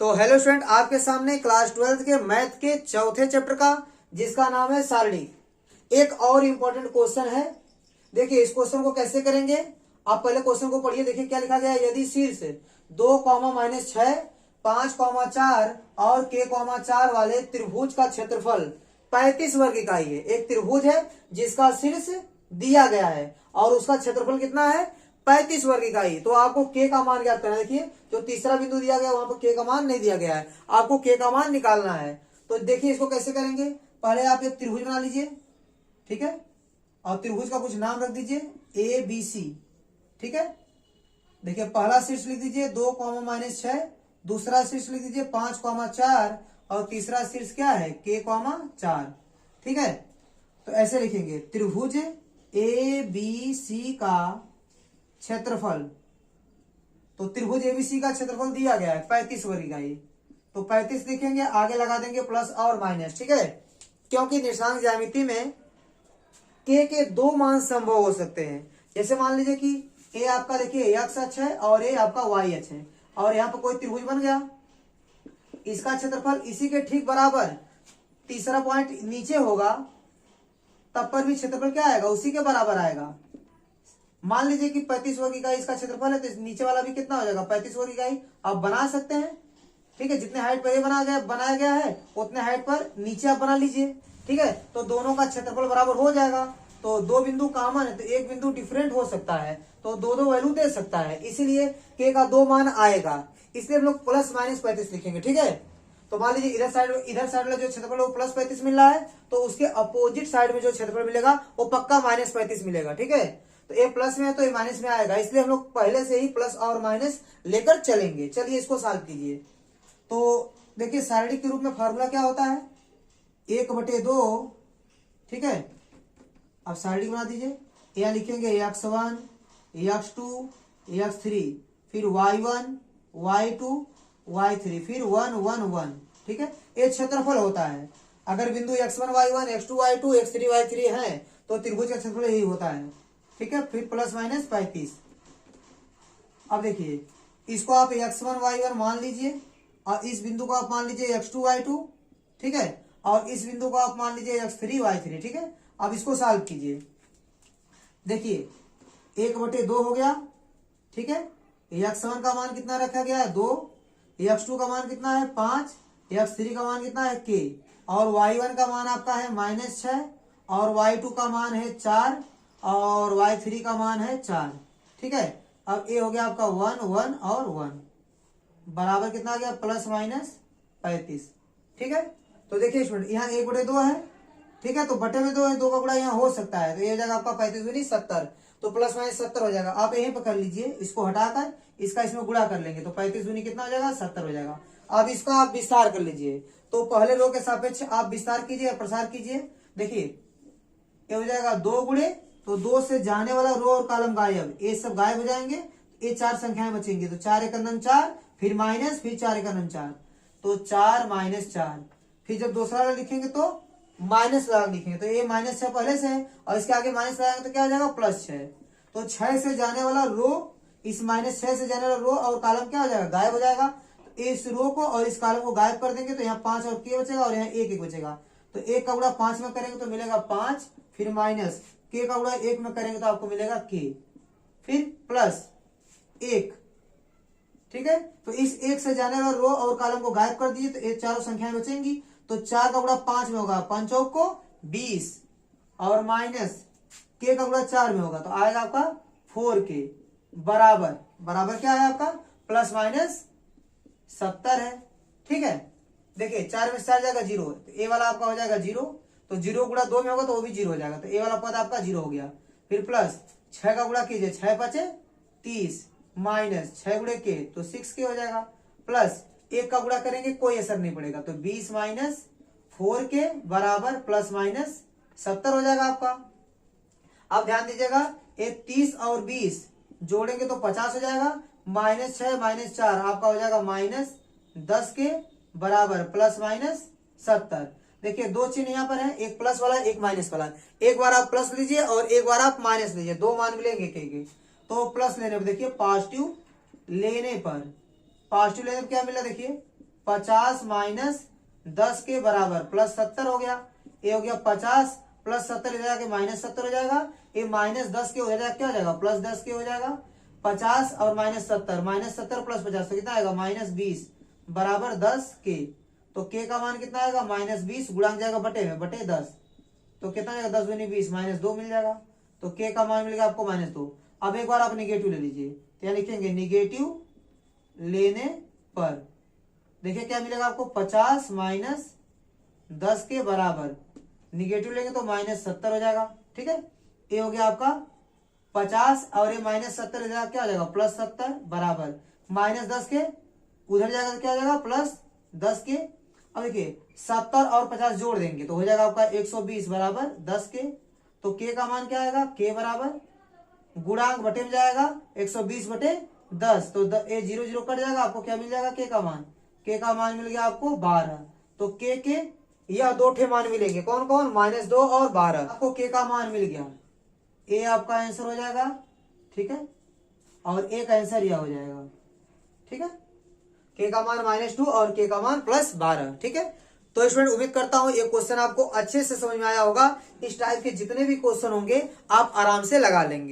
तो hello student, आपके सामने क्लास 12th के मैथ के चौथे चैप्टर का जिसका नाम है सारणी। एक और इम्पोर्टेंट क्वेश्चन है। देखिए इस क्वेश्चन को कैसे करेंगे। आप पहले क्वेश्चन को पढ़िए। देखिए क्या लिखा गया है। यदि शीर्ष 2, -6, 5, 4 और k, 4 वाले त्रिभुज का क्षेत्रफल 35 वर्ग इकाई है। एक त्रिभुज है जिसका शीर्ष दिया गया है और उसका क्षेत्रफल कितना है 35 वर्ग इकाई। तो आपको के का मान ज्ञात करना है। देखिए जो तीसरा बिंदु दिया गया वहां पर के का मान नहीं दिया गया है, आपको के का मान निकालना है। तो देखिए इसको कैसे करेंगे। पहले आप एक त्रिभुज बना लीजिए, ठीक है, और त्रिभुज का कुछ नाम रख दीजिए ABC, ठीक है। देखिए पहला शीर्ष लिख दीजिए 2, -6, दूसरा शीर्ष लिख दीजिए 5, 4 और तीसरा शीर्ष क्या है k, 4, ठीक है। तो ऐसे लिखेंगे त्रिभुज ABC का क्षेत्रफल। तो त्रिभुज ABC का क्षेत्रफल दिया गया है 35 वर्ग इकाई। तो 35 लिखेंगे, आगे लगा देंगे प्लस और माइनस, ठीक है। क्योंकि निर्देशांक ज्यामिति में के दो मान संभव हो सकते हैं। जैसे मान लीजिए कि ए आपका देखिए x अक्ष है और ए आपका y अक्ष है और यहाँ पर कोई त्रिभुज बन गया। इसका क्षेत्रफल इसी के ठीक बराबर तीसरा पॉइंट नीचे होगा, तब पर भी क्षेत्रफल क्या आएगा उसी के बराबर आएगा। मान लीजिए कि 35 वर्ग इकाई इसका क्षेत्रफल है, तो नीचे वाला भी कितना हो जाएगा 35 वर्ग इकाई। आप बना सकते हैं, ठीक है। जितने हाइट पर ये बनाया गया है उतने हाइट पर नीचे आप बना लीजिए, ठीक है। तो दोनों का क्षेत्रफल बराबर हो जाएगा। तो दो बिंदु कॉमन है तो एक बिंदु डिफरेंट हो सकता है, तो दो वैल्यू दे सकता है, इसीलिए के का दो मान आएगा। इसलिए हम लोग +-35 लिखेंगे, ठीक है। तो मान लीजिए इधर साइड में जो क्षेत्रफल है वो +35 मिल रहा है, तो उसके अपोजिट साइड में जो क्षेत्रफल मिलेगा वो पक्का -35 मिलेगा, ठीक है। तो ये प्लस में है तो ये माइनस में आएगा, इसलिए हम लोग पहले से ही प्लस और माइनस लेकर चलेंगे। चलिए इसको सॉल्व कीजिए। तो देखिए सारणी के रूप में फॉर्मूला क्या होता है 1/2, ठीक है। अब सारणी बना दीजिए। यहाँ लिखेंगे x1, x2, x3, फिर y1, y2, y3, फिर 1, 1, 1, ठीक है। ये क्षेत्रफल होता है। अगर बिंदु x1, y1, x2, y2, x3, y3 है तो त्रिभुज का क्षेत्रफल यही होता है, ठीक है। फिर +-35। अब देखिए इसको आप x1, y1 मान लीजिए और इस बिंदु को आप मान लीजिए x2, y2, ठीक है, और इस बिंदु को आप मान लीजिए x3, y3, ठीक है। अब इसको सॉल्व कीजिए। देखिए 1/2 हो गया, ठीक है। x1 का मान कितना रखा गया है 2, x2 का मान कितना है 5, x3 का मान कितना है k, और y1 का मान आपका है -6 और y2 का मान है 4 और y3 का मान है 4, ठीक है। अब ये हो गया आपका 1, 1 और 1 बराबर कितना आ गया +-35, ठीक है। तो देखिए स्टूडेंट यहाँ 1/2 है, ठीक है। तो बटे में 2 है, 2 का गुणा यहाँ हो सकता है, तो ये हो जाएगा आपका 35 - 70, तो +-70 हो जाएगा। आप यहीं पर कर लीजिए, इसको हटाकर इसका इसमें गुणा कर लेंगे तो 35 कितना हो जाएगा 70 हो जाएगा। अब इसका आप विस्तार कर लीजिए। तो पहले रो के सापेक्ष आप विस्तार कीजिए, प्रसार कीजिए। देखिए ये हो जाएगा 2 गुणे, तो 2 से जाने वाला रो और कॉलम गायब, ये सब गायब हो जाएंगे। ये 4 संख्याएं बचेंगी, तो 4 × 4, फिर माइनस, फिर 4 × 4, तो 4 - 4। फिर जब दूसरा वाला लिखेंगे तो माइनस लगा लिखेंगे, तो ये -6 पहले से है और इसके आगे माइनस लगाएंगे तो क्या हो जाएगा +6। तो 6 से जाने वाला रो, इस -6 से जाने वाला रो और कॉलम क्या हो जाएगा गायब हो जाएगा। तो इस रो को और इस कॉलम को गायब कर देंगे तो यहाँ 5 और k बचेगा और यहाँ 1 बचेगा। तो 1 का गुणा 5 में करेंगे तो मिलेगा 5, फिर माइनस k का गुणा 1 में करेंगे तो आपको मिलेगा k, फिर +1, ठीक है। तो इस 1 से जाने वाला रो और कॉलम को गायब कर दीजिए तो ये चारों संख्याएं बचेंगी। तो 4 का गुणा 5 में होगा 5 को 20 और माइनस k का गुणा 4 में होगा तो आएगा आपका 4k बराबर क्या है आपका +-70 है, ठीक है। देखिए 4 में 4 जाएगा 0, तो ए वाला आपका हो जाएगा 0, तो 0 गुणा 2 में होगा तो वो भी 0 हो जाएगा, तो ए वाला पद आपका 0 हो गया। फिर प्लस 6 का गुणा कीजिए 6 × 5 = 30 माइनस 6 गुणे k तो 6k हो जाएगा, प्लस 1 का गुणा करेंगे कोई असर नहीं पड़ेगा तो 20 - 4k बराबर +-70 हो जाएगा आपका। अब ध्यान दीजिएगा ये 30 और 20 जोड़ेंगे तो 50 हो जाएगा, -6 - 4 आपका हो जाएगा -10k बराबर +-70। देखिए दो चिन्ह यहाँ पर है, एक प्लस वाला एक माइनस वाला। एक बार आप प्लस लीजिए और एक बार आप माइनस लीजिए, दो मान मिलेंगे के। तो प्लस लेने पर देखिए पॉजिटिव लेने पर क्या मिला, देखिए 50 माइनस 10 के बराबर प्लस 70 हो गया। ये हो गया 50 प्लस 70 इधर आके माइनस 70 हो जाएगा। ये माइनस 10 के हो जाएगा, क्या हो जाएगा प्लस 10 के हो जाएगा। 50 और माइनस 70 प्लस 50 तो कितना आएगा माइनस 20 बराबर 10 के। तो के का मान कितना आएगा माइनस 20, गुणांक जाएगा बटे में, बटे 10 तो कितना आएगा 10 दूनी 20 माइनस 2 मिल जाएगा। तो के का मान मिलेगा आपको माइनस 2। अब एक बार आप निगेटिव ले लीजिए, क्या लिखेंगे निगेटिव लेने पर देखिए क्या मिलेगा आपको 50 माइनस 10 के बराबर, निगेटिव लेंगे तो माइनस 70 हो जाएगा। ठीक है, ये हो गया आपका 50 और ये माइनस 70 क्या हो जाएगा प्लस 70 बराबर माइनस 10 के उधर जाएगा तो क्या हो जाएगा प्लस 10 के। अब देखिए 70 और 50 जोड़ देंगे तो हो जाएगा आपका 120 बराबर 10 के। तो के का मान क्या आएगा के बराबर गुणांक बटे में जाएगा 120 बटे 10 तो ये 0 0 कट जाएगा, आपको क्या मिल जाएगा के का मान, के का मान मिल गया आपको 12। तो के यह दो ठे मान मिलेंगे, कौन कौन माइनस 2 और 12। आपको के का मान मिल गया, ए आपका आंसर हो जाएगा। ठीक है, और ए का आंसर यह हो जाएगा। ठीक है, के का मान -2 और के का मान +12। ठीक है, तो स्टूडेंट उम्मीद करता हूं ये क्वेश्चन आपको अच्छे से समझ में आया होगा। इस टाइप के जितने भी क्वेश्चन होंगे आप आराम से लगा लेंगे।